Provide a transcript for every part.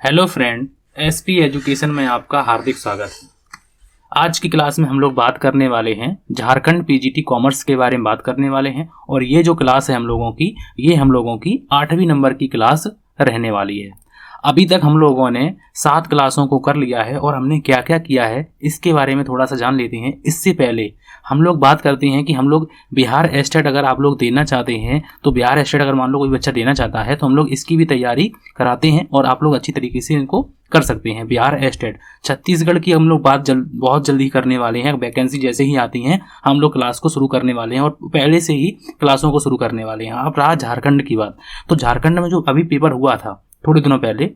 Hello friend, SP education में आपका हार्दिक स्वागत है। आज की क्लास में हम लोग बात करने वाले हैं झारखंड पीजीटी कॉमर्स के बारे में बात करने वाले हैं। और ये जो क्लास है हम लोगों की 8वीं नंबर की क्लास रहने वाली है। अभी तक हम लोगों ने 7 क्लासों को कर लिया है और हमने क्या क्या किया है इसके बारे में थोड़ा सा जान लेते हैं। इससे पहले हम लोग बात करते हैं कि हम लोग बिहार एस्टेट अगर आप लोग देना चाहते हैं तो बिहार एस्टेट अगर मान लो कोई बच्चा देना चाहता है तो हम लोग इसकी भी तैयारी कराते हैं और आप लोग अच्छी तरीके से इनको कर सकते हैं। बिहार एस्टेट छत्तीसगढ़ की हम लोग बात बहुत जल्दी करने वाले हैं। वैकेंसी जैसे ही आती हैं हम लोग क्लास को शुरू करने वाले हैं और पहले से ही क्लासों को शुरू करने वाले हैं। अब रहा झारखंड की बात, तो झारखंड में जो अभी पेपर हुआ था थोड़े दिनों पहले,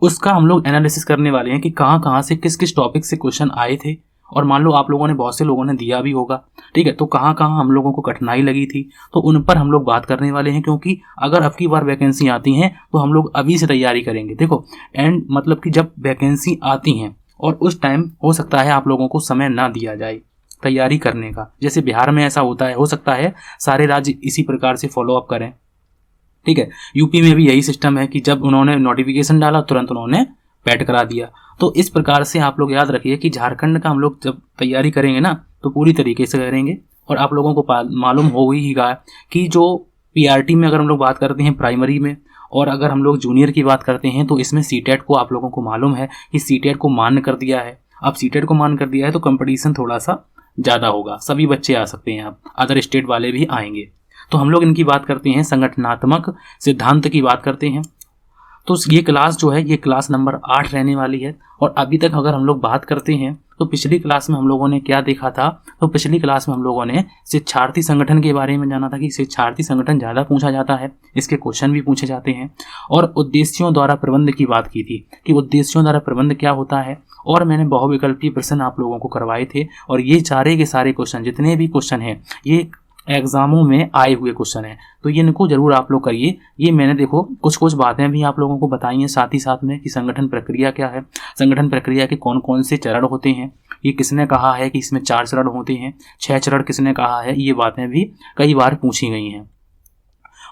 उसका हम लोग एनालिसिस करने वाले हैं कि कहाँ से किस किस टॉपिक से क्वेश्चन आए थे। और मान लो आप लोगों ने बहुत से लोगों ने दिया भी होगा, ठीक है, तो कहाँ हम लोगों को कठिनाई लगी थी तो उन पर हम लोग बात करने वाले हैं। क्योंकि अगर अब की बार वैकेंसी आती हैं तो हम लोग अभी से तैयारी करेंगे। देखो एंड मतलब कि जब वैकेंसी आती हैं और उस टाइम हो सकता है आप लोगों को समय ना दिया जाए तैयारी करने का। जैसे बिहार में ऐसा होता है, हो सकता है सारे राज्य इसी प्रकार से फॉलो अप करें, ठीक है। यूपी में भी यही सिस्टम है कि जब उन्होंने नोटिफिकेशन डाला तुरंत उन्होंने पैड करा दिया। तो इस प्रकार से आप लोग याद रखिए कि झारखंड का हम लोग जब तैयारी करेंगे ना तो पूरी तरीके से करेंगे। और आप लोगों को मालूम हो ही गया कि जो पीआरटी में अगर हम लोग बात करते हैं प्राइमरी में, और अगर हम लोग जूनियर की बात करते हैं तो इसमें सीटेट को आप लोगों को मालूम है कि सीटेट को मान्य कर दिया है। अब सीटेट को मान्य कर दिया है तो कंपटीशन थोड़ा सा ज़्यादा होगा, सभी बच्चे आ सकते हैं, अब अदर स्टेट वाले भी आएंगे। तो हम लोग इनकी बात करते हैं, संगठनात्मक सिद्धांत की बात करते हैं। तो ये क्लास जो है ये क्लास नंबर 8 रहने वाली है। और अभी तक अगर हम लोग बात करते हैं तो पिछली क्लास में हम लोगों ने क्या देखा था, तो पिछली क्लास में हम लोगों ने शिक्षार्थी संगठन के बारे में जाना था कि शिक्षार्थी संगठन ज़्यादा पूछा जाता है, इसके क्वेश्चन भी पूछे जाते हैं। और उद्देश्यों द्वारा प्रबंध की बात की थी कि उद्देश्यों द्वारा प्रबंध क्या होता है। और मैंने बहुविकल्पीय प्रश्न आप लोगों को करवाए थे और ये सारे के सारे क्वेश्चन जितने भी क्वेश्चन हैं ये एग्जामों में आए हुए क्वेश्चन है, तो ये इनको जरूर आप लोग करिए। ये मैंने देखो कुछ बातें भी आप लोगों को बताई हैं साथ ही साथ में कि संगठन प्रक्रिया क्या है, संगठन प्रक्रिया के कौन कौन से चरण होते हैं, ये किसने कहा है कि इसमें 4 चरण होते हैं, 6 चरण किसने कहा है, ये बातें भी कई बार पूछी गई हैं।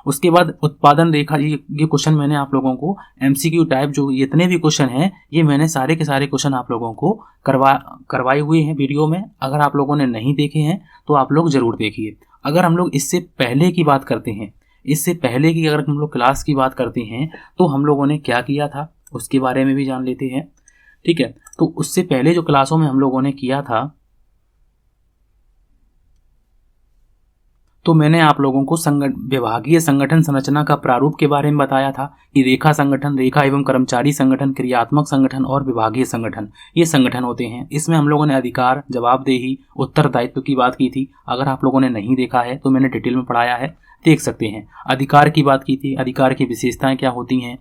उसके बाद उत्पादन रेखा, ये क्वेश्चन मैंने आप लोगों को एमसीक्यू टाइप जो जितने भी क्वेश्चन हैं ये मैंने सारे के सारे क्वेश्चन आप लोगों को करवाए हुए हैं वीडियो में। अगर आप लोगों ने नहीं देखे हैं तो आप लोग ज़रूर देखिए। अगर हम लोग इससे पहले की बात करते हैं, इससे पहले की अगर हम लोग क्लास की बात करते हैं तो हम लोगों ने क्या किया था उसके बारे में भी जान लेते हैं, ठीक है। तो उससे पहले जो क्लासों में हम लोगों ने किया था तो मैंने आप लोगों को विभागीय संगठन संरचना का प्रारूप के बारे में बताया था कि रेखा संगठन, रेखा एवं कर्मचारी संगठन, क्रियात्मक संगठन और विभागीय संगठन, ये संगठन होते हैं। इसमें हम लोगों ने अधिकार, जवाबदेही, उत्तरदायित्व की बात की थी। अगर आप लोगों ने नहीं देखा है तो मैंने डिटेल में पढ़ाया है, देख सकते हैं। अधिकार की बात की थी, अधिकार की विशेषताएं क्या होती हैं।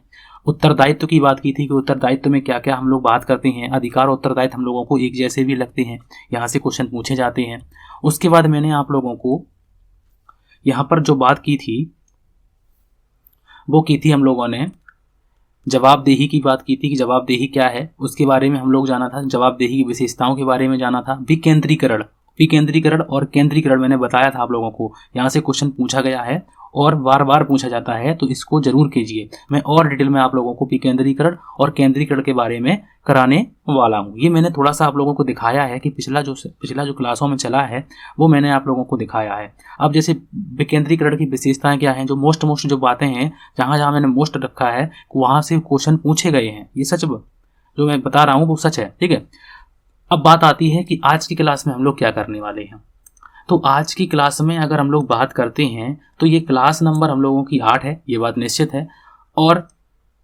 उत्तरदायित्व की बात की थी कि उत्तरदायित्व में क्या क्या हम लोग बात करते हैं। अधिकार और उत्तरदायित्व हम लोगों को एक जैसे भी लगते हैं, यहाँ से क्वेश्चन पूछे जाते हैं। उसके बाद मैंने आप लोगों को यहाँ पर जो बात की थी वो की थी हम लोगों ने जवाबदेही की बात की थी कि जवाबदेही क्या है उसके बारे में हम लोग जाना था। जवाबदेही की विशेषताओं के बारे में जाना था। विकेंद्रीकरण और केंद्रीकरण मैंने बताया था आप लोगों को, यहाँ से क्वेश्चन पूछा गया है और बार बार पूछा जाता है, तो इसको जरूर कीजिए। मैं और डिटेल में आप लोगों को विकेंद्रीकरण और केंद्रीकरण के बारे में कराने वाला हूँ। ये मैंने थोड़ा सा आप लोगों को दिखाया है कि पिछला जो क्लासों में चला है वो मैंने आप लोगों को दिखाया है। अब जैसे विकेंद्रीकरण की विशेषताएं क्या हैं, जो मोस्ट जो बातें हैं, जहाँ मैंने मोस्ट रखा है वहाँ से क्वेश्चन पूछे गए हैं। ये सच जो मैं बता रहा हूँ वो सच है, ठीक है। अब बात आती है कि आज की क्लास में हम लोग क्या करने वाले हैं। तो आज की क्लास में अगर हम लोग बात करते हैं तो ये क्लास नंबर हम लोगों की 8 है, ये बात निश्चित है। और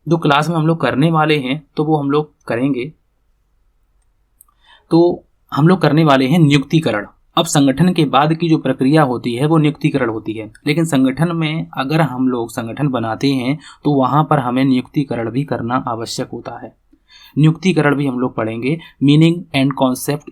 जो क्लास में हम लोग करने वाले हैं तो वो हम लोग करेंगे, तो हम लोग करने वाले हैं नियुक्तिकरण। अब संगठन के बाद की जो प्रक्रिया होती है वो नियुक्तिकरण होती है, लेकिन संगठन में अगर हम लोग संगठन बनाते हैं तो वहाँ पर हमें नियुक्तिकरण भी करना आवश्यक होता है। नियुक्तिकरण भी हम लोग पढ़ेंगे। मीनिंग एंड कॉन्सेप्ट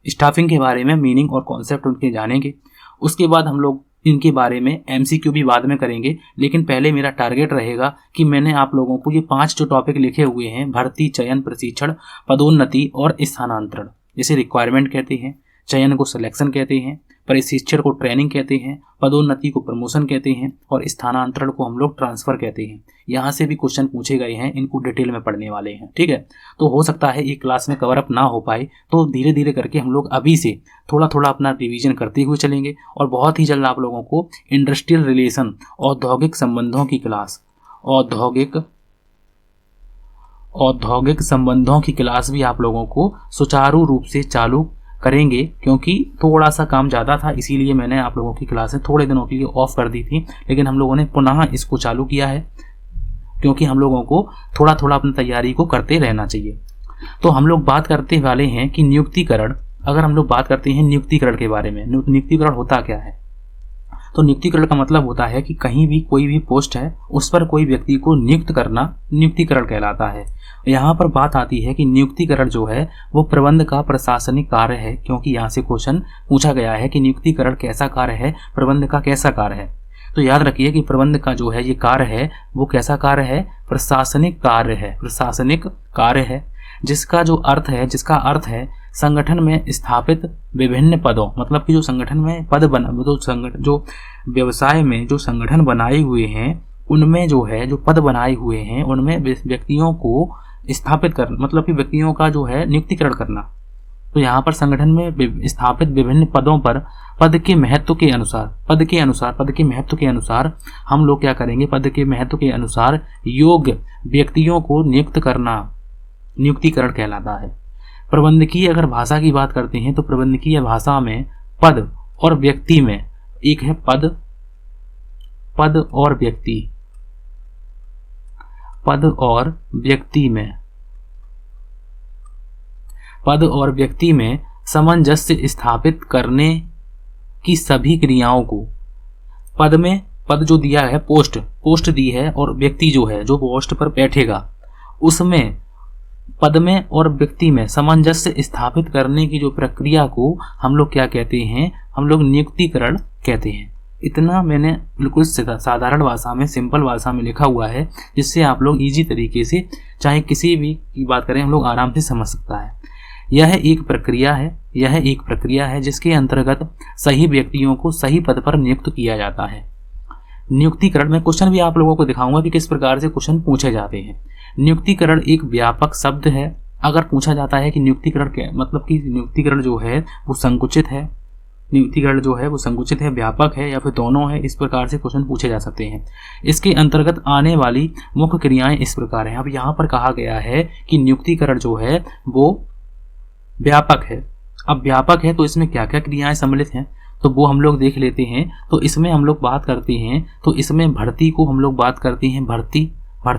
स्टाफिंग के बारे में मीनिंग और कॉन्सेप्ट उनके जानेंगे। उसके बाद हम लोग इनके बारे में एमसीक्यू भी बाद में करेंगे, लेकिन पहले मेरा टारगेट रहेगा कि मैंने आप लोगों को ये 5 जो टॉपिक लिखे हुए हैं, भर्ती, चयन, प्रशिक्षण, पदोन्नति और स्थानांतरण, जैसे रिक्वायरमेंट कहते हैं, चयन को सिलेक्शन कहते हैं, प्रशिक्षण को ट्रेनिंग कहते हैं, पदोन्नति को प्रमोशन कहते हैं और स्थानांतरण को हम लोग ट्रांसफर कहते हैं। यहाँ से भी क्वेश्चन पूछे गए हैं, इनको डिटेल में पढ़ने वाले हैं, ठीक है। तो हो सकता है एक क्लास में कवर अप ना हो पाए, तो धीरे धीरे करके हम लोग अभी से थोड़ा थोड़ा अपना रिवीजन करते हुए चलेंगे और बहुत ही जल्द आप लोगों को इंडस्ट्रियल रिलेशन, औद्योगिक संबंधों की क्लास, औद्योगिक संबंधों की क्लास भी आप लोगों को सुचारू रूप से चालू करेंगे, क्योंकि थोड़ा सा काम ज़्यादा था, इसीलिए मैंने आप लोगों की क्लासें थोड़े दिनों के लिए ऑफ कर दी थी, लेकिन हम लोगों ने पुनः इसको चालू किया है, क्योंकि हम लोगों को थोड़ा थोड़ा अपनी तैयारी को करते रहना चाहिए। तो हम लोग बात करते वाले हैं कि नियुक्तिकरण, अगर हम लोग बात करते हैं नियुक्तिकरण के बारे में, नियुक्तिकरण होता क्या है? तो नियुक्तिकरण का मतलब होता है कि कहीं भी कोई भी पोस्ट है उस पर कोई व्यक्ति को नियुक्त करना नियुक्तिकरण कहलाता है। यहाँ पर बात आती है कि नियुक्तिकरण जो है वो प्रबंध का प्रशासनिक कार्य है, क्योंकि यहाँ से क्वेश्चन पूछा गया है कि नियुक्तिकरण कैसा कार्य है, प्रबंध का कैसा कार्य है। तो याद रखिए कि प्रबंध का जो है ये कार्य है वो कैसा कार्य है? प्रशासनिक कार्य है, प्रशासनिक कार्य है, जिसका अर्थ है संगठन में स्थापित विभिन्न पदों, मतलब कि जो संगठन में पद बना, जो व्यवसाय में जो संगठन बनाए हुए हैं उनमें जो है जो पद बनाए हुए हैं उनमें व्यक्तियों को स्थापित कर, मतलब कि व्यक्तियों का जो है नियुक्तिकरण करना। तो यहाँ पर संगठन में स्थापित विभिन्न पदों पर पद के महत्व के अनुसार हम लोग क्या करेंगे? पद के महत्व के अनुसार योग्य व्यक्तियों को नियुक्त करना नियुक्तिकरण कहलाता है। प्रबंधकीय अगर भाषा की बात करते हैं तो प्रबंधकीय भाषा में पद और व्यक्ति में एक है पद और व्यक्ति में सामंजस्य स्थापित करने की सभी क्रियाओं को, पद जो दिया है, पोस्ट दी है, और व्यक्ति जो है जो पोस्ट पर बैठेगा उसमें पद में और व्यक्ति में सामंजस्य स्थापित करने की जो प्रक्रिया को हम लोग क्या कहते हैं? हम लोग नियुक्तिकरण कहते हैं। इतना मैंने बिल्कुल साधारण भाषा में, सिंपल भाषा में लिखा हुआ है, जिससे आप लोग इजी तरीके से, चाहे किसी भी की बात करें, हम लोग आराम से समझ सकता है। यह एक प्रक्रिया है जिसके अंतर्गत सही व्यक्तियों को सही पद पर नियुक्त किया जाता है। नियुक्तिकरण में क्वेश्चन भी आप लोगों को दिखाऊंगा कि किस प्रकार से क्वेश्चन पूछे जाते हैं। नियुक्तिकरण एक व्यापक शब्द है। अगर पूछा जाता है कि नियुक्तिकरण क्या, मतलब कि नियुक्तिकरण जो है वो संकुचित है, व्यापक है, या फिर दोनों है, इस प्रकार से क्वेश्चन पूछे जा सकते हैं। इसके अंतर्गत आने वाली मुख्य क्रियाएं इस प्रकार हैं। अब यहाँ पर कहा गया है कि नियुक्तिकरण जो है वो व्यापक है। अब व्यापक है तो इसमें क्या क्या क्रियाएं सम्मिलित हैं, तो वो हम लोग देख लेते हैं। तो इसमें हम लोग बात करते हैं, तो इसमें भर्ती को हम लोग बात करते हैं, भर्ती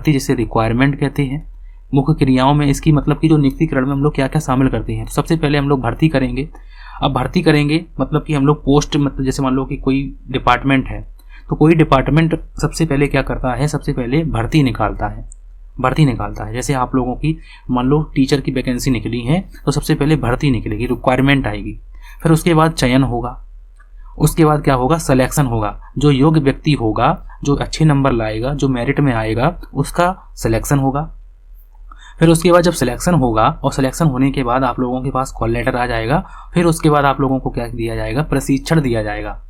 जिसे रिक्वायरमेंट कहते हैं। मुख्य क्रियाओं में इसकी मतलब कि जो नियुक्तिकरण में हम लोग क्या क्या शामिल करते हैं। तो सबसे पहले हम लोग भर्ती करेंगे। अब भर्ती करेंगे मतलब कि हम लोग पोस्ट, मतलब जैसे मान लो कि कोई डिपार्टमेंट है, तो कोई डिपार्टमेंट सबसे पहले क्या करता है? सबसे पहले भर्ती निकालता है। जैसे आप लोगों की मान लो टीचर की वैकेंसी निकली है, तो सबसे पहले भर्ती निकलेगी, रिक्वायरमेंट आएगी, फिर उसके बाद चयन होगा, उसके बाद क्या होगा? सिलेक्शन होगा। जो योग्य व्यक्ति होगा, जो अच्छे नंबर लाएगा, जो मेरिट में आएगा, उसका सिलेक्शन होगा। फिर उसके बाद जब सिलेक्शन होगा और सिलेक्शन होने के बाद आप लोगों के पास कॉल लेटर आ जाएगा। फिर उसके बाद आप लोगों को क्या दिया जाएगा? प्रशिक्षण दिया जाएगा।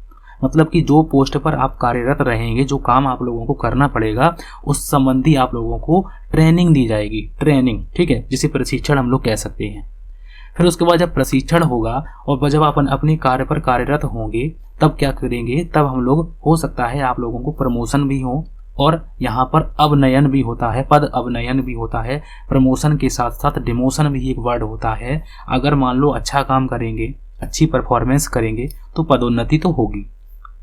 मतलब कि जो पोस्ट पर आप कार्यरत रहेंगे, जो काम आप लोगों को करना पड़ेगा, उस संबंधी आप लोगों को ट्रेनिंग दी जाएगी, ट्रेनिंग, ठीक है, जिसे प्रशिक्षण हम लोग कह सकते हैं। फिर उसके बाद जब प्रशिक्षण होगा और जब आप अपने कार्य पर कार्यरत होंगे, तब क्या करेंगे? तब हम लोग, हो सकता है आप लोगों को प्रमोशन भी हो, और यहाँ पर अवनयन भी होता है, पद अवनयन भी होता है। प्रमोशन के साथ साथ डिमोशन भी एक वर्ड होता है। अगर मान लो अच्छा काम करेंगे, अच्छी परफॉर्मेंस करेंगे, तो पदोन्नति तो होगी,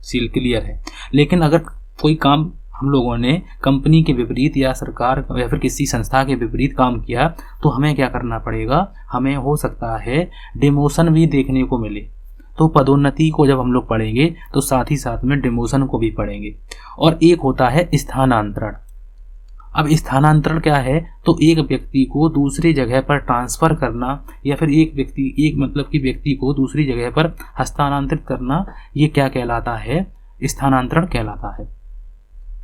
सील क्लियर है। लेकिन अगर कोई काम हम लोगों ने कंपनी के विपरीत या सरकार या फिर किसी संस्था के विपरीत काम किया, तो हमें क्या करना पड़ेगा? हमें हो सकता है डिमोशन भी देखने को मिले। तो पदोन्नति को जब हम लोग पढ़ेंगे तो साथ ही साथ में डिमोशन को भी पढ़ेंगे। और एक होता है स्थानांतरण। अब स्थानांतरण क्या है? तो एक व्यक्ति को दूसरी जगह पर ट्रांसफर करना, या फिर एक व्यक्ति को दूसरी जगह पर हस्तांतरित करना, ये क्या कहलाता है? स्थानांतरण कहलाता है।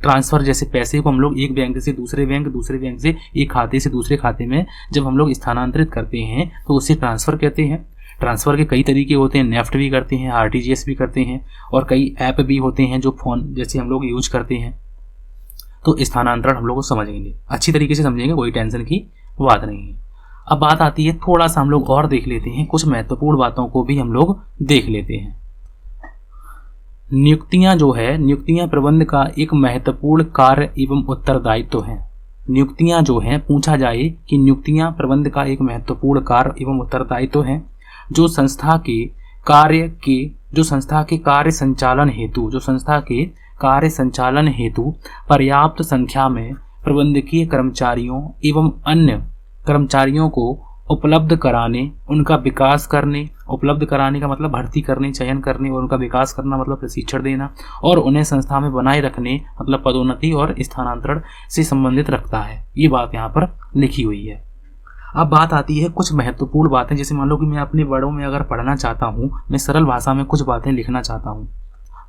ट्रांसफर, जैसे पैसे को हम लोग एक बैंक से दूसरे बैंक से एक खाते से दूसरे खाते में जब हम लोग स्थानांतरित करते हैं तो उसे ट्रांसफर कहते हैं। ट्रांसफ़र के कई तरीके होते हैं, नेफ्ट भी करते हैं, आरटीजीएस भी करते हैं, और कई ऐप भी होते हैं जो फ़ोन जैसे हम लोग यूज करते हैं। तो स्थानांतरण हम लोग को समझेंगे, अच्छी तरीके से समझेंगे, कोई टेंशन की बात नहीं है। अब बात आती है, थोड़ा सा हम लोग और देख लेते हैं, कुछ महत्वपूर्ण बातों को भी हम लोग देख लेते हैं। नियुक्तियां जो है, नियुक्तियां प्रबंध का एक महत्वपूर्ण कार्य एवं उत्तरदायित्व है। नियुक्तियां जो हैं, पूछा जाए कि नियुक्तियां प्रबंध का एक महत्वपूर्ण कार्य एवं उत्तरदायित्व है, जो संस्था के कार्य संचालन हेतु पर्याप्त संख्या में प्रबंधकीय कर्मचारियों एवं अन्य कर्मचारियों को उपलब्ध कराने, उनका विकास करने, उपलब्ध कराने का मतलब भर्ती करने, चयन करने, और उनका विकास करना मतलब प्रशिक्षण देना, और उन्हें संस्था में बनाए रखने मतलब पदोन्नति और स्थानांतरण से संबंधित रखता है। ये बात यहाँ पर लिखी हुई है। अब बात आती है कुछ महत्वपूर्ण बातें, जैसे मान लो कि मैं अपने वर्डों में अगर पढ़ना चाहता हूँ, मैं सरल भाषा में कुछ बातें लिखना चाहता हूँ,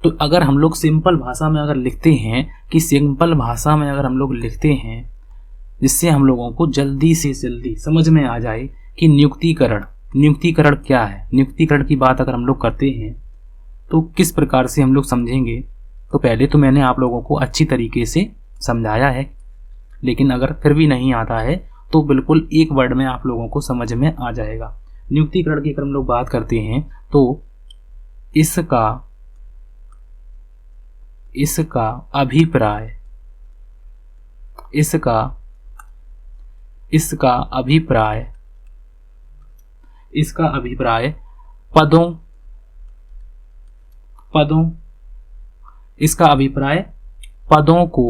तो अगर हम लोग सिंपल भाषा में अगर लिखते हैं जिससे हम लोगों को जल्दी से जल्दी समझ में आ जाए कि नियुक्तिकरण क्या है, नियुक्तिकरण की बात अगर हम लोग करते हैं तो किस प्रकार से हम लोग समझेंगे। तो पहले तो मैंने आप लोगों को अच्छी तरीके से समझाया है, लेकिन अगर फिर भी नहीं आता है तो बिल्कुल एक वर्ड में आप लोगों को समझ में आ जाएगा। नियुक्तिकरण की अगर हम लोग बात करते हैं तो इसका अभिप्राय पदों को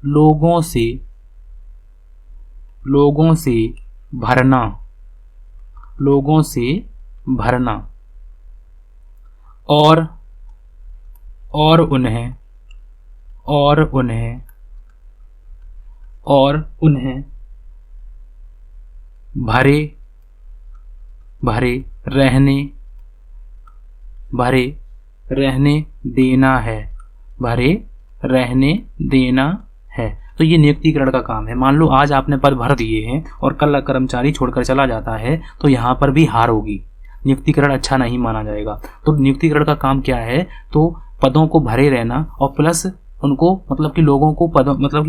लोगों से भरना और उन्हें भरे रहने देना है। तो ये नियुक्तिकरण का काम है। मान लो आज आपने पद भर दिए हैं और कल कर्मचारी छोड़कर चला जाता है, तो यहाँ पर भी हार होगी, नियुक्तिकरण अच्छा नहीं माना जाएगा। तो नियुक्तिकरण का काम क्या है, तो पदों को भरे रहना और प्लस उनको मतलब कि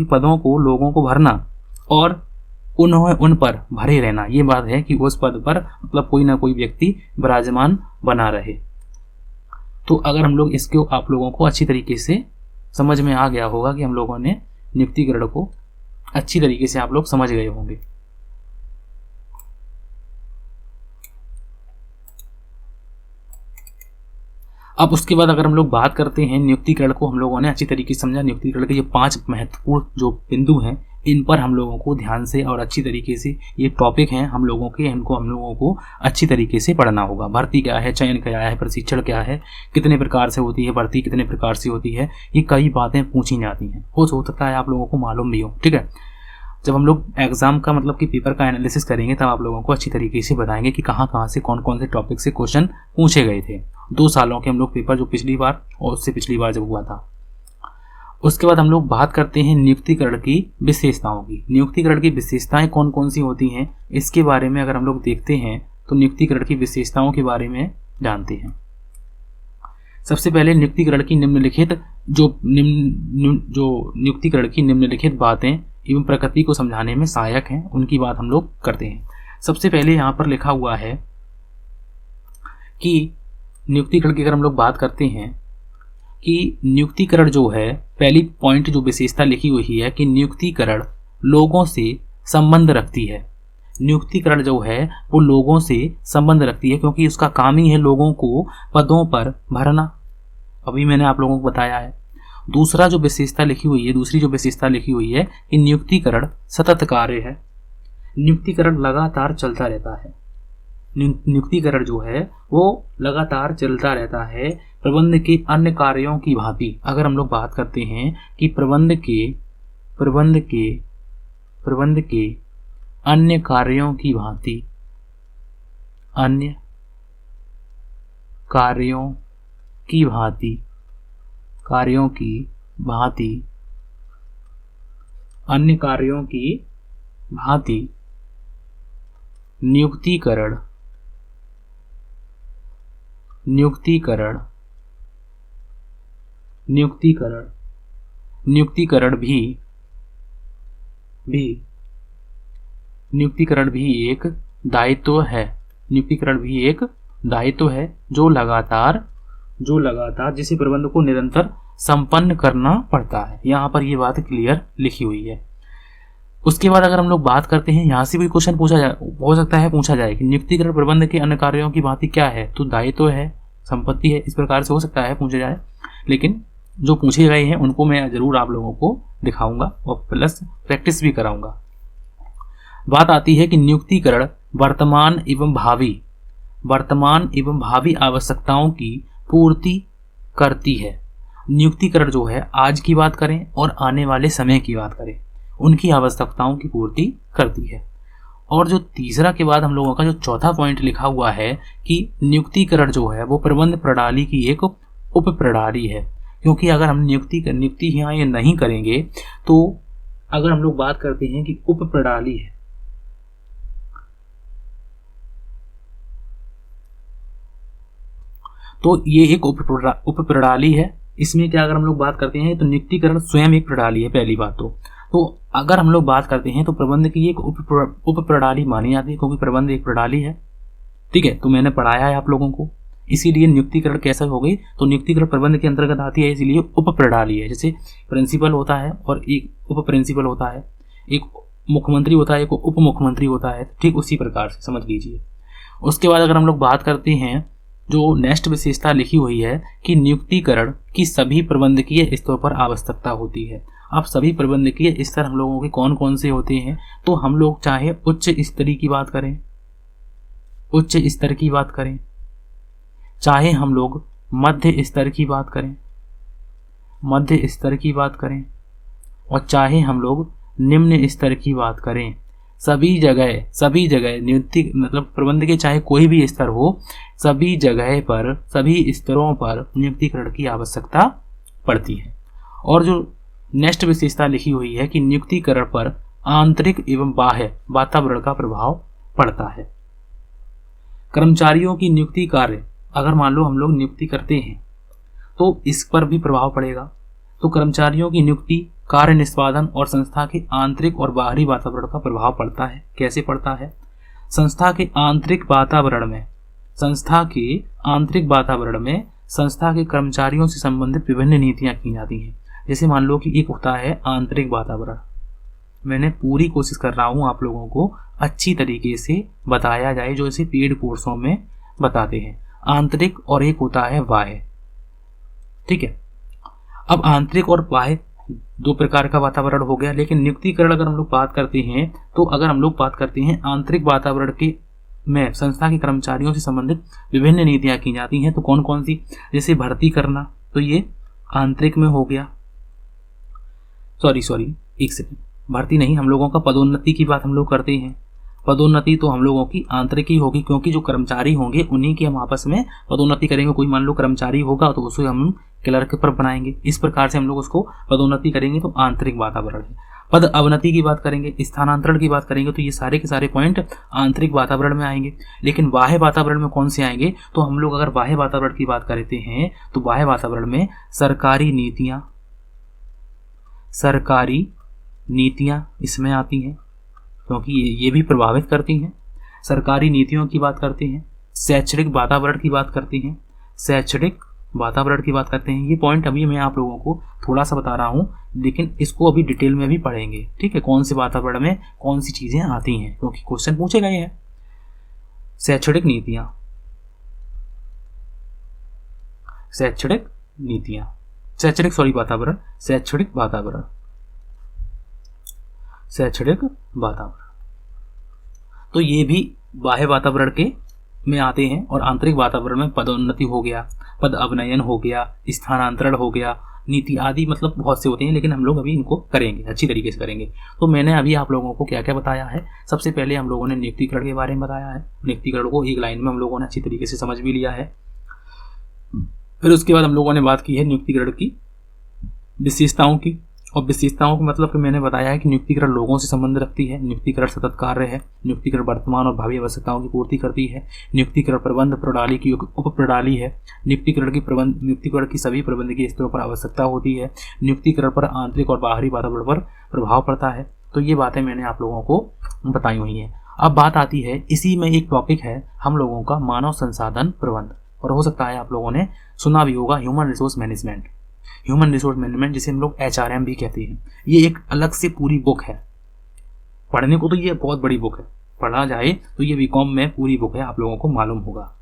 पदों को लोगों को भरना और उन पर भरे रहना। ये बात है कि उस पद पर मतलब कोई ना कोई व्यक्ति विराजमान बना रहे। तो अगर हम लोग इसको आप लोगों को अच्छी तरीके से समझ में आ गया होगा कि हम लोगों ने नियुक्तिकरण को अच्छी तरीके से आप लोग समझ गए होंगे। अब उसके बाद अगर हम लोग बात करते हैं नियुक्तिकरण को हम लोगों ने अच्छी तरीके से समझा। नियुक्तिकरण के ये 5 महत्वपूर्ण जो बिंदु हैं, इन पर हम लोगों को ध्यान से और अच्छी तरीके से, ये टॉपिक हैं हम लोगों को अच्छी तरीके से पढ़ना होगा। भर्ती क्या है, चयन क्या है, प्रशिक्षण क्या है, कितने प्रकार से होती है भर्ती, कितने प्रकार से होती है, ये कई बातें पूछी जाती हैं। हो सकता है आप लोगों को मालूम भी हो। ठीक है, जब हम लोग एग्जाम का मतलब कि पेपर का एनालिसिस करेंगे तब आप लोगों को अच्छी तरीके से बताएंगे कि कहाँ से कौन से टॉपिक से क्वेश्चन पूछे गए थे। 2 सालों के हम लोग पेपर जो पिछली बार और उससे पिछली बार जब हुआ था। उसके बाद हम लोग बात करते हैं नियुक्तिकरण की विशेषताओं की। नियुक्तिकरण की विशेषताएं कौन कौन सी होती हैं, इसके बारे में अगर हम लोग देखते हैं तो नियुक्तिकरण की विशेषताओं के बारे में जानते हैं। सबसे पहले नियुक्तिकरण की निम्नलिखित बातें एवं प्रकृति को समझाने में सहायक हैं, उनकी बात हम लोग करते हैं। सबसे पहले यहाँ पर लिखा हुआ है कि नियुक्तिकरण की अगर हम लोग बात करते हैं कि नियुक्तिकरण जो है, पहली पॉइंट जो विशेषता लिखी हुई है कि नियुक्तिकरण लोगों से संबंध रखती है। नियुक्तिकरण जो है वो लोगों से संबंध रखती है, क्योंकि उसका काम ही है लोगों को पदों पर भरना। अभी मैंने आप लोगों को बताया है। दूसरी जो विशेषता लिखी हुई है कि नियुक्तिकरण सतत कार्य है। नियुक्तिकरण लगातार चलता रहता है। नियुक्तिकरण जो है वो लगातार चलता रहता है। प्रबंध के अन्य कार्यों की भांति अगर हम लोग बात करते हैं कि प्रबंध के अन्य कार्यों की भांति अन्य कार्यों की भांति नियुक्तिकरण भी एक दायित्व है जो लगातार जिसे प्रबंध को निरंतर संपन्न करना पड़ता है। यहाँ पर ये बात क्लियर लिखी हुई है। उसके बाद अगर हम लोग बात करते हैं, यहाँ से भी क्वेश्चन पूछा जाए कि नियुक्तिकरण प्रबंध के अन्य कार्यों की भांति क्या है, तो दायित्व है, संपत्ति है, इस प्रकार से हो सकता है पूछा जाए। लेकिन जो पूछे गए हैं उनको मैं जरूर आप लोगों को दिखाऊंगा और प्लस प्रैक्टिस भी कराऊंगा। बात आती है कि नियुक्तिकरण वर्तमान एवं भावी आवश्यकताओं की पूर्ति करती है। नियुक्तिकरण जो है, आज की बात करें और आने वाले समय की बात करें, उनकी आवश्यकताओं की पूर्ति करती है। और जो तीसरा के बाद हम लोगों का जो चौथा पॉइंट लिखा हुआ है कि नियुक्तिकरण जो है वो प्रबंध प्रणाली की एक उप प्रणाली है, क्योंकि अगर हम नियुक्ति यहाँ ये नहीं करेंगे तो अगर हम लोग बात करते हैं कि उप प्रणाली है, तो ये एक उप प्रणाली है। इसमें क्या अगर हम लोग बात करते हैं तो नियुक्तिकरण स्वयं एक प्रणाली है, पहली बात तो अगर हम लोग बात करते हैं तो प्रबंध की एक उप प्रणाली मानी जाती है, क्योंकि प्रबंध एक प्रणाली है। ठीक है, तो मैंने पढ़ाया है आप लोगों को, इसीलिए नियुक्तिकरण कैसा हो गई, तो नियुक्तिकरण प्रबंध के अंतर्गत आती है, इसीलिए उप प्रणाली है। जैसे प्रिंसिपल होता है और एक उप प्रिंसिपल होता है, एक मुख्यमंत्री होता है, एक उप मुख्यमंत्री होता है, ठीक उसी प्रकार से समझ लीजिए। उसके बाद अगर हम लोग बात करते हैं, जो नेक्स्ट विशेषता लिखी हुई है कि नियुक्तिकरण की सभी प्रबंधकीय स्तरों पर आवश्यकता होती है। अब सभी प्रबंधकीय स्तर हम लोगों के कौन कौन से होते हैं, तो हम लोग चाहे उच्च स्तर की बात करें, चाहे हम लोग मध्य स्तर की बात करें और चाहे हम लोग निम्न स्तर की बात करें, सभी जगह नियुक्ति मतलब प्रबंध के चाहे कोई भी स्तर हो, सभी स्तरों पर नियुक्तिकरण की आवश्यकता पड़ती है। और जो नेक्स्ट विशेषता लिखी हुई है कि नियुक्तिकरण पर आंतरिक एवं बाह्य वातावरण का प्रभाव पड़ता है। कर्मचारियों की नियुक्ति कार्य, अगर मान लो हम लोग नियुक्ति करते हैं तो इस पर भी प्रभाव पड़ेगा। तो कर्मचारियों की नियुक्ति, कार्य निष्पादन और संस्था के आंतरिक और बाहरी वातावरण का प्रभाव पड़ता है। कैसे पड़ता है? संस्था के आंतरिक वातावरण में संस्था के कर्मचारियों से संबंधित विभिन्न नीतियां की जाती हैं। जैसे मान लो कि एक होता है आंतरिक वातावरण, मैंने पूरी कोशिश कर रहा हूं आप लोगों को अच्छी तरीके से बताया जाए, जो इसे पेड कोर्सों में बताते हैं। आंतरिक और एक होता है बाह्य। ठीक है, अब आंतरिक और बाह्य दो प्रकार का वातावरण हो गया। लेकिन नियुक्तिकरण अगर हम लोग बात करते हैं तो अगर हम लोग बात करते हैं आंतरिक वातावरण के में संस्था के कर्मचारियों से संबंधित विभिन्न नीतियां की जाती हैं। तो कौन कौन सी? जैसे भर्ती करना, तो ये आंतरिक में हो गया। सॉरी एक सेकंड, भर्ती नहीं, हम लोगों का पदोन्नति की बात हम लोग करते हैं। पदोन्नति तो हम लोगों की आंतरिक ही होगी, क्योंकि जो कर्मचारी होंगे उन्हीं की हम आपस में पदोन्नति करेंगे। कोई मान लो कर्मचारी होगा तो उसे हम क्लर्क पर बनाएंगे, इस प्रकार से हम लोग उसको पदोन्नति करेंगे, तो आंतरिक वातावरण है। पद अवनति की बात करेंगे, स्थानांतरण की बात करेंगे, तो ये सारे के सारे पॉइंट आंतरिक वातावरण में आएंगे। लेकिन बाह्य वातावरण में कौन से आएंगे? तो हम लोग अगर बाह्य वातावरण की बात करते हैं तो बाह्य वातावरण में सरकारी नीतियां इसमें आती हैं, क्योंकि ये भी प्रभावित करती हैं। सरकारी नीतियों की बात करते हैं, शैक्षणिक वातावरण की बात करते हैं। ये पॉइंट अभी मैं आप लोगों को थोड़ा सा बता रहा हूँ, लेकिन इसको अभी डिटेल में भी पढ़ेंगे। ठीक है, कौन से वातावरण में कौन सी चीजें आती हैं, क्योंकि क्वेश्चन पूछे गए हैं। शैक्षणिक वातावरण, तो ये भी बाह्य वातावरण के में आते हैं। और आंतरिक वातावरण में पदोन्नति हो गया, पद अवनयन हो गया, स्थानांतरण हो गया, नीति आदि, मतलब बहुत से होते हैं, लेकिन हम लोग अभी इनको करेंगे, अच्छी तरीके से करेंगे। तो मैंने अभी आप लोगों को क्या क्या बताया है। सबसे पहले हम लोगों ने नियुक्तिकरण के बारे में बताया है। नियुक्तिकरण को एक लाइन में हम लोगों ने अच्छी तरीके से समझ भी लिया है। फिर उसके बाद हम लोगों ने बात की है नियुक्तिकरण की विशेषताओं की, और विशेषताओं का मतलब कि मैंने बताया है कि नियुक्तिकरण लोगों से संबंध रखती है, नियुक्तिकरण सतत कार्य है, नियुक्तिकरण वर्तमान और भावी आवश्यकताओं की पूर्ति करती है, नियुक्तिकरण प्रबंध प्रणाली की उप प्रणाली है, नियुक्तिकरण की सभी प्रबंधकीय स्तरों पर आवश्यकता होती है, नियुक्तिकरण पर आंतरिक और बाहरी वातावरण पर प्रभाव पड़ता है। तो ये बातें मैंने आप लोगों को बताई हुई हैं। अब बात आती है, इसी में एक टॉपिक है हम लोगों का मानव संसाधन प्रबंध, और हो सकता है आप लोगों ने सुना भी होगा human resource management. Human resource management जिसे हम लोग HRM भी कहते हैं, ये एक अलग से पूरी बुक है। पढ़ने को तो ये बहुत बड़ी बुक है, पढ़ा जाए तो ये बीकॉम में पूरी बुक है, आप लोगों को मालूम होगा।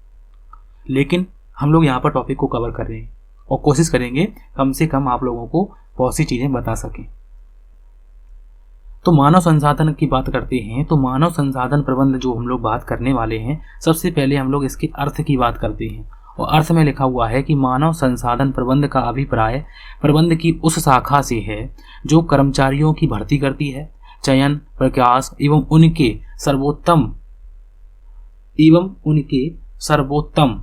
लेकिन हम लोग यहाँ पर टॉपिक को कवर कर रहे हैं और कोशिश करेंगे कम से कम आप लोगों को बहुत सी चीज़ें बता सकें। तो मानव संसाधन की बात करते हैं, तो मानव संसाधन प्रबंध जो हम लोग बात करने वाले हैं, सबसे पहले हम लोग इसके अर्थ की बात करते हैं। और अर्थ में लिखा हुआ है कि मानव संसाधन प्रबंध का अभिप्राय प्रबंध की उस शाखा से है जो कर्मचारियों की भर्ती करती है, चयन, प्रकाश एवं उनके सर्वोत्तम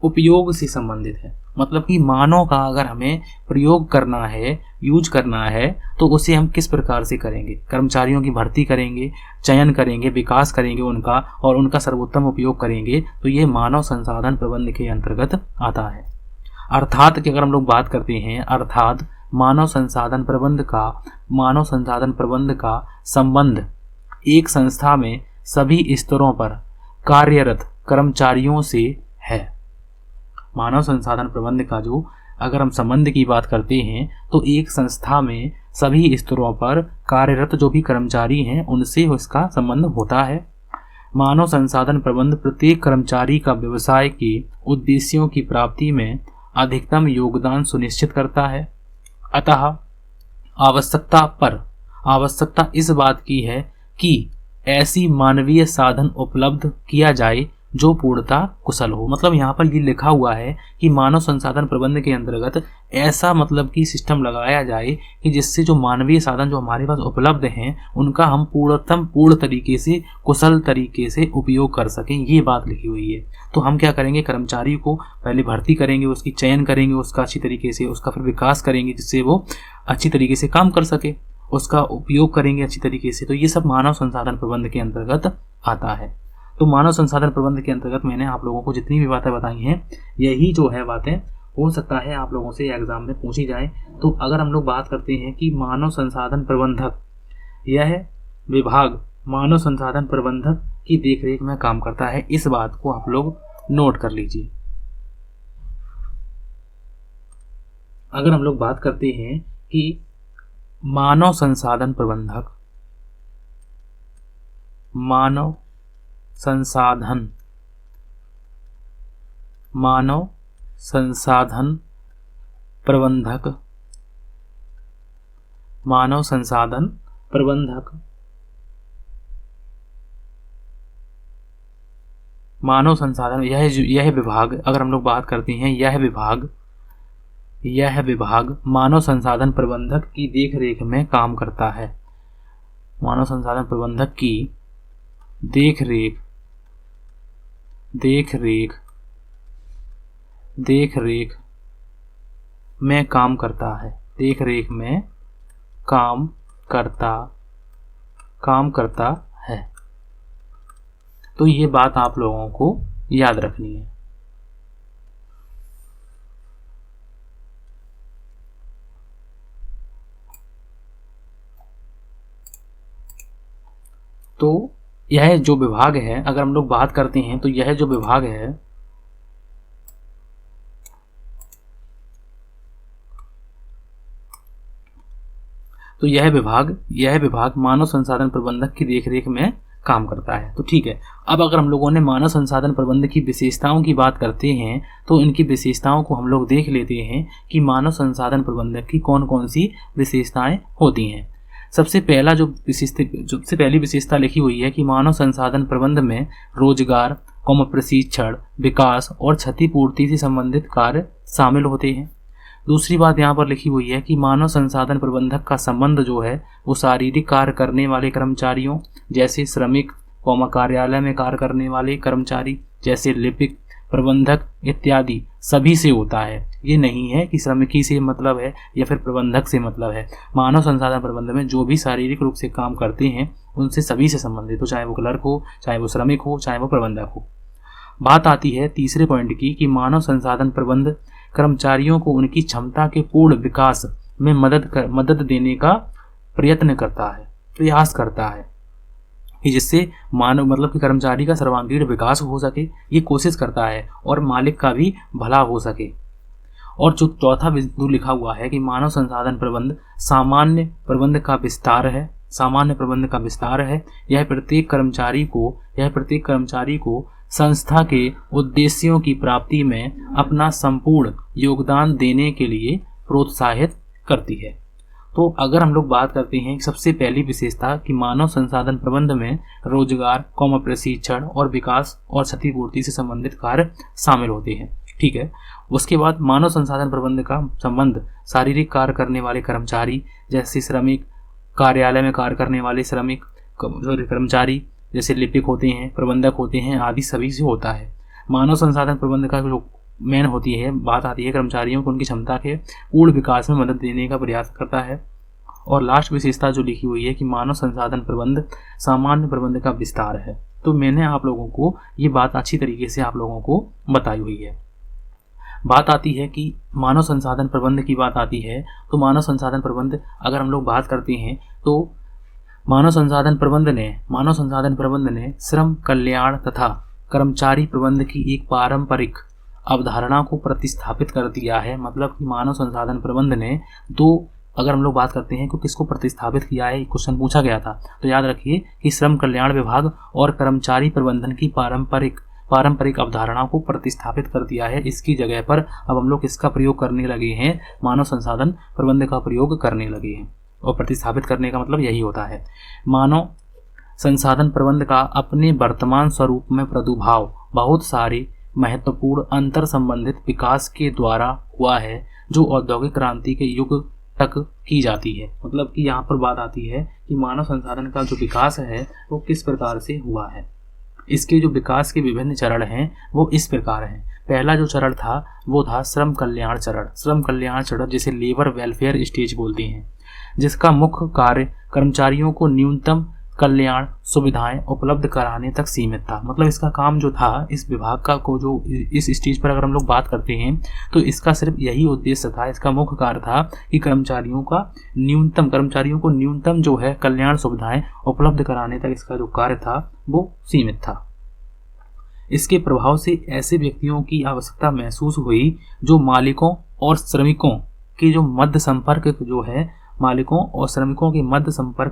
उपयोग से संबंधित है। मतलब कि मानव का अगर हमें प्रयोग करना है, यूज करना है, तो उसे हम किस प्रकार से करेंगे। कर्मचारियों की भर्ती करेंगे, चयन करेंगे, विकास करेंगे उनका, और उनका सर्वोत्तम उपयोग करेंगे, तो ये मानव संसाधन प्रबंध के अंतर्गत आता है। अर्थात कि अगर हम लोग बात करते हैं, अर्थात मानव संसाधन प्रबंध का संबंध एक संस्था में सभी स्तरों पर कार्यरत कर्मचारियों से है। मानव संसाधन प्रबंध का जो अगर हम संबंध की बात करते हैं, तो एक संस्था में सभी स्तरों पर कार्यरत जो भी कर्मचारी हैं उनसे इसका संबंध होता है। मानव संसाधन प्रबंध प्रत्येक कर्मचारी का व्यवसाय के उद्देश्यों की प्राप्ति में अधिकतम योगदान सुनिश्चित करता है। अतः आवश्यकता इस बात की है कि ऐसी मानवीय साधन उपलब्ध किया जाए जो पूर्णतः कुशल हो। मतलब यहाँ पर ये लिखा हुआ है कि मानव संसाधन प्रबंध के अंतर्गत ऐसा मतलब कि सिस्टम लगाया जाए कि जिससे जो मानवीय साधन जो हमारे पास उपलब्ध हैं उनका हम पूर्ण तरीके से, कुशल तरीके से उपयोग कर सकें। ये बात लिखी हुई है। तो हम क्या करेंगे, कर्मचारी को पहले भर्ती करेंगे, उसकी चयन करेंगे उसका अच्छी तरीके से, उसका फिर विकास करेंगे जिससे वो अच्छी तरीके से काम कर सके, उसका उपयोग करेंगे अच्छी तरीके से। तो ये सब मानव संसाधन प्रबंध के अंतर्गत आता है। तो मानव संसाधन प्रबंध के अंतर्गत मैंने आप लोगों को जितनी भी बातें बताई हैं, यही जो है बातें हो सकता है आप लोगों से एग्जाम में पूछी जाए। तो अगर हम लोग बात करते हैं कि मानव संसाधन प्रबंधक, यह विभाग मानव संसाधन प्रबंधक की देखरेख में काम करता है, इस बात को आप लोग नोट कर लीजिए। अगर हम लोग बात करते हैं कि मानव संसाधन प्रबंधक मानव संसाधन प्रबंधक यह विभाग, अगर हम लोग बात करते हैं, यह विभाग मानव संसाधन प्रबंधक की देखरेख में काम करता है। मानव संसाधन प्रबंधक की देखरेख में काम करता है, देखरेख में काम करता है। तो ये बात आप लोगों को याद रखनी है। तो यह जो विभाग है, अगर हम लोग बात करते हैं, तो यह जो विभाग है, तो यह विभाग मानव संसाधन प्रबंधक की देखरेख में काम करता है। तो ठीक है, अब अगर हम लोगों ने मानव संसाधन प्रबंध की विशेषताओं की बात करते हैं, तो इनकी विशेषताओं को हम लोग देख लेते हैं कि मानव संसाधन प्रबंधक की कौन कौन सी विशेषताएं होती हैं। सबसे पहली विशेषता लिखी हुई है कि मानव संसाधन प्रबंध में रोजगार, प्रशिक्षण, विकास और क्षतिपूर्ति से संबंधित कार्य शामिल होते हैं। दूसरी बात यहाँ पर लिखी हुई है कि मानव संसाधन प्रबंधक का संबंध जो है वो शारीरिक कार्य करने वाले कर्मचारियों जैसे श्रमिक, कार्यालय में कार्य करने वाले कर्मचारी जैसे लिपिक, प्रबंधक इत्यादि सभी से होता है। ये नहीं है कि श्रमिकी से मतलब है या फिर प्रबंधक से मतलब है। मानव संसाधन प्रबंधन में जो भी शारीरिक रूप से काम करते हैं उनसे सभी से संबंधित हो, चाहे वो क्लर्क हो, चाहे वो श्रमिक हो, चाहे वो प्रबंधक हो। बात आती है तीसरे पॉइंट की कि मानव संसाधन प्रबंध कर्मचारियों को उनकी क्षमता के पूर्ण विकास में मदद देने का प्रयास करता है कि जिससे मानव मतलब कि कर्मचारी का सर्वांगीण विकास हो सके, ये कोशिश करता है और मालिक का भी भला हो सके। और जो चौथा बिंदु लिखा हुआ है कि मानव संसाधन प्रबंध सामान्य प्रबंध का विस्तार है। यह प्रत्येक कर्मचारी को संस्था के उद्देश्यों की प्राप्ति में अपना संपूर्ण योगदान देने के लिए प्रोत्साहित करती है। तो अगर हम लोग बात करते हैं सबसे पहली विशेषता कि मानव संसाधन प्रबंध में रोजगार, प्रशिक्षण और विकास और क्षतिपूर्ति से संबंधित कार्य शामिल होते हैं। ठीक है। उसके बाद मानव संसाधन प्रबंध का संबंध शारीरिक कार्य करने वाले कर्मचारी जैसे श्रमिक, कार्यालय में कार्य करने वाले श्रमिक कर्मचारी जैसे लिपिक होते हैं, प्रबंधक होते हैं आदि सभी से होता है। मानव संसाधन प्रबंध का जो मेन होती है बात आती है कर्मचारियों को उनकी क्षमता के पूर्ण विकास में मदद देने का प्रयास करता है। और लास्ट विशेषता जो लिखी हुई है कि मानव संसाधन प्रबंध सामान्य प्रबंध का विस्तार है। तो मैंने आप लोगों को ये बात अच्छी तरीके से आप लोगों को बताई हुई है। बात आती है कि मानव संसाधन प्रबंध की बात आती है तो मानव संसाधन प्रबंध अगर हम लोग बात करते हैं तो मानव संसाधन प्रबंध ने श्रम कल्याण तथा कर्मचारी प्रबंध की एक पारंपरिक अवधारणा को प्रतिस्थापित कर दिया है। मतलब कि मानव संसाधन प्रबंध ने अगर हम लोग बात करते हैं तो किसको प्रतिस्थापित किया है, क्वेश्चन पूछा गया था। तो याद रखिए कि श्रम कल्याण विभाग और कर्मचारी प्रबंधन की पारंपरिक अवधारणा को प्रतिस्थापित कर दिया है। इसकी जगह पर अब हम लोग इसका प्रयोग करने लगे हैं, मानव संसाधन प्रबंध का प्रयोग करने लगे हैं। और प्रतिस्थापित करने का मतलब यही होता है। मानव संसाधन प्रबंध का अपने वर्तमान स्वरूप में प्रादुर्भाव बहुत सारे महत्वपूर्ण अंतर संबंधित विकास के द्वारा हुआ है जो औद्योगिक क्रांति के युग तक की जाती है। मतलब कि यहाँ पर बात आती है कि मानव संसाधन का जो विकास है वो किस प्रकार से हुआ है। इसके जो विकास के विभिन्न चरण हैं वो इस प्रकार हैं। पहला जो चरण था वो था श्रम कल्याण चरण जिसे लेबर वेलफेयर स्टेज बोलते हैं, जिसका मुख्य कार्य कर्मचारियों को न्यूनतम कल्याण सुविधाएं उपलब्ध कराने तक सीमित था। मतलब इसका काम जो था इस विभाग का को जो इस स्टेज पर अगर हम लोग बात करते हैं तो इसका सिर्फ यही उद्देश्य था, इसका मुख्य कार्य था कि कर्मचारियों को न्यूनतम जो है कल्याण सुविधाएं उपलब्ध कराने तक इसका जो कार्य था वो सीमित था। इसके प्रभाव से ऐसे व्यक्तियों की आवश्यकता महसूस हुई जो मालिकों और श्रमिकों के जो मध्य संपर्क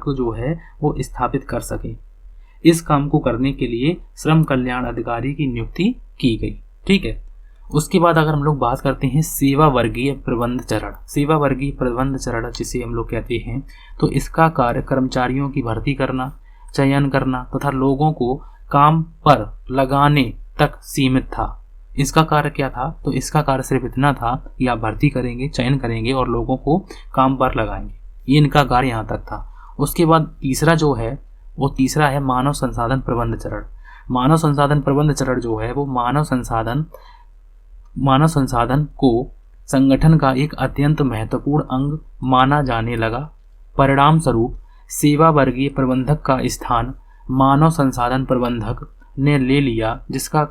जो है वो स्थापित कर सके। इस काम को करने के लिए श्रम कल्याण अधिकारी की नियुक्ति की गई। ठीक है। उसके बाद अगर हम लोग बात करते हैं सेवा वर्गीय प्रबंध चरण जिसे हम लोग कहते हैं, तो इसका कार्य कर्मचारियों की भर्ती करना, चयन करना तथा लोगों को काम पर लगाने तक सीमित था। इसका कार्य क्या था? तो इसका कार्य सिर्फ इतना था कि आप भर्ती करेंगे, चयन करेंगे और लोगों को काम पर लगाएंगे। ये इनका कार्य यहाँ तक था। उसके बाद तीसरा है मानव संसाधन प्रबंध चरण। मानव संसाधन प्रबंध चरण जो है वो मानव संसाधन को संगठन का एक अत्यंत महत्वपूर्ण अंग माना जाने लगा। परिणाम स्वरूप सेवा वर्गीय प्रबंधक का स्थान मानव संसाधन प्रबंधक ने ले लिया, जिसका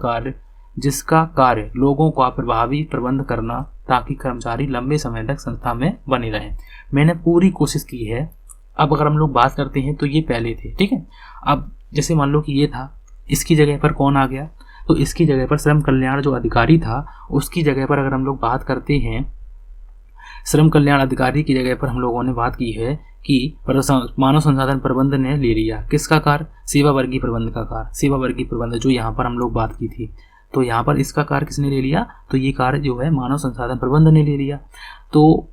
कार्य लोगों का प्रभावी प्रबंध करना ताकि कर्मचारी लंबे समय तक संस्था में बने रहें। मैंने पूरी कोशिश की है। अब अगर हम लोग बात करते हैं तो ये पहले थे, ठीक है। अब जैसे मान लो कि ये था, इसकी जगह पर कौन आ गया? तो इसकी जगह पर श्रम कल्याण जो अधिकारी था उसकी जगह पर अगर हम लोग बात करते हैं, श्रम कल्याण अधिकारी की जगह पर हम लोगों ने बात की है कि मानव संसाधन प्रबंध ने ले लिया किसका कार्य? सेवा वर्गीय प्रबंध का कार्य। सेवा वर्गीय प्रबंध जो यहाँ पर हम लोग बात की थी, तो यहाँ पर इसका कार्य किसने ले लिया? तो ये कार्य जो है मानव संसाधन प्रबंध ने ले लिया। तो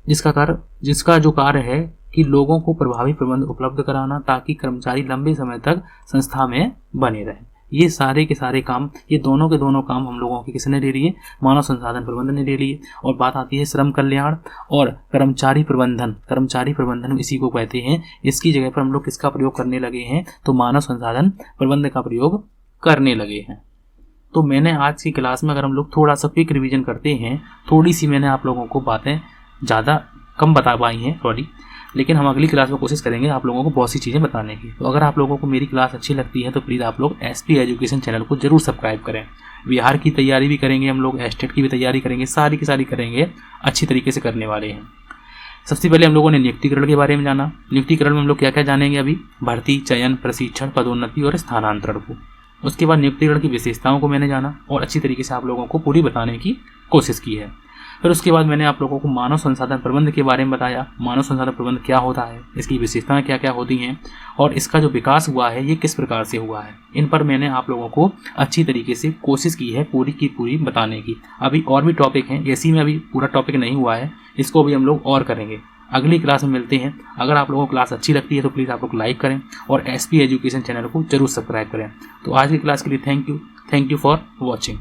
जिसका जो कार्य है कि लोगों को प्रभावी प्रबंध उपलब्ध कराना ताकि कर्मचारी लंबे समय तक संस्था में बने रहें। ये सारे के सारे काम, ये दोनों के दोनों काम हम लोगों के किसने ले लिए? मानव संसाधन प्रबंधन ने ले लिए। और बात आती है श्रम कल्याण और कर्मचारी प्रबंधन इसी को कहते हैं। इसकी जगह पर हम लोग किसका प्रयोग करने लगे हैं? तो मानव संसाधन प्रबंध का प्रयोग करने लगे हैं। तो मैंने आज की क्लास में अगर हम लोग थोड़ा सा क्विक रिवीजन करते हैं, थोड़ी सी मैंने आप लोगों को बातें ज़्यादा कम बता पाई हैं सॉरी, लेकिन हम अगली क्लास में कोशिश करेंगे आप लोगों को बहुत सी चीज़ें बताने की। तो अगर आप लोगों को मेरी क्लास अच्छी लगती है तो प्लीज़ आप लोग एसपी एजुकेशन चैनल को जरूर सब्सक्राइब करें। बिहार की तैयारी भी करेंगे हम लोग, स्टेट की भी तैयारी करेंगे, सारी की सारी करेंगे, अच्छी तरीके से करने वाले हैं। सबसे पहले हम लोगों ने नियुक्तिकरण के बारे में जाना। नियुक्तिकरण में हम लोग क्या क्या जानेंगे अभी, भर्ती, चयन, प्रशिक्षण, पदोन्नति और स्थानांतरण को। उसके बाद नियुक्तिकरण की विशेषताओं को मैंने जाना और अच्छी तरीके से आप लोगों को पूरी बताने की कोशिश की है। फिर उसके बाद मैंने आप लोगों को मानव संसाधन प्रबंध के बारे में बताया। मानव संसाधन प्रबंध क्या होता है, इसकी विशेषताएं क्या क्या होती हैं और इसका जो विकास हुआ है ये किस प्रकार से हुआ है, इन पर मैंने आप लोगों को अच्छी तरीके से कोशिश की है पूरी की पूरी बताने की। अभी और भी टॉपिक हैं, इसी में अभी पूरा टॉपिक नहीं हुआ है, इसको भी हम लोग और करेंगे। अगली क्लास में मिलते हैं। अगर आप लोगों को क्लास अच्छी लगती है तो प्लीज़ आप लोग लाइक करें और एसपी एजुकेशन चैनल को जरूर सब्सक्राइब करें। तो आज की क्लास के लिए थैंक यू फॉर वॉचिंग।